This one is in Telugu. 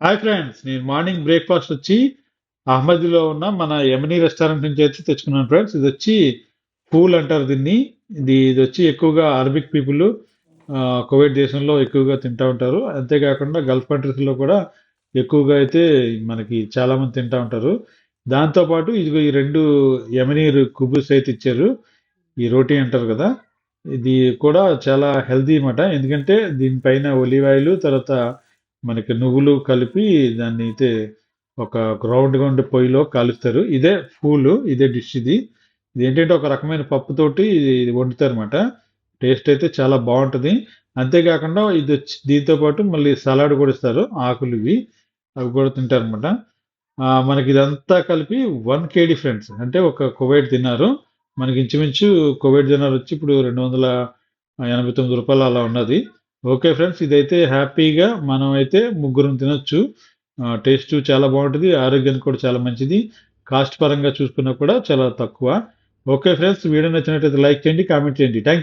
హాయ్ ఫ్రెండ్స్, నేను మార్నింగ్ బ్రేక్ఫాస్ట్ వచ్చి అహ్మదీలో ఉన్న మన యమనీ రెస్టారెంట్ నుంచి అయితే తెచ్చుకున్నాను ఫ్రెండ్స్. ఇది వచ్చి పూల్ అంటారు దీన్ని. ఇది వచ్చి ఎక్కువగా అరబిక్ పీపుల్ కువైట్ దేశంలో ఎక్కువగా తింటా ఉంటారు. అంతేకాకుండా గల్ఫ్ కంట్రీస్ లో కూడా ఎక్కువగా అయితే మనకి చాలా మంది తింటా ఉంటారు. దాంతో పాటు ఇదిగో ఈ రెండు యమనీ కుబుస్ అయితే ఇచ్చారు. ఈ రోటీ అంటారు కదా, ఇది కూడా చాలా హెల్తీ అన్నమాట. ఎందుకంటే దీనిపైన ఒలివ్ ఆయిల్, తర్వాత మనకి నువ్వులు కలిపి దాన్ని అయితే ఒక రౌండ్గా ఉండే పొయ్యిలో కాలుస్తారు. ఇదే ఫూలు, ఇదే డిష్ ఇది. ఇది ఏంటంటే ఒక రకమైన పప్పుతోటి ఇది వండుతారు అనమాట. టేస్ట్ అయితే చాలా బాగుంటది. అంతేకాకుండా ఇది వచ్చి దీంతో పాటు మళ్ళీ సలాడ్ కూడా ఇస్తారు, ఆకులు ఇవి, అవి కూడా తింటారు అనమాట. మనకి ఇదంతా కలిపి 1 KD ఫ్రెండ్స్, అంటే ఒక కువైట్ దినారు. మనకి ఇంచుమించు కువైట్ దినార్ వచ్చి ఇప్పుడు $289 అలా ఉన్నది. ఓకే ఫ్రెండ్స్, ఇదైతే హ్యాపీగా మనం అయితే ముగ్గురం తినొచ్చు. టేస్ట్ చాలా బాగుంటుంది, ఆరోగ్యానికి కూడా చాలా మంచిది. కాస్ట్ పరంగా చూసుకున్నా కూడా చాలా తక్కువ. ఓకే ఫ్రెండ్స్, వీడియో నచ్చినట్లయితే లైక్ చేయండి, కామెంట్ చేయండి. థ్యాంక్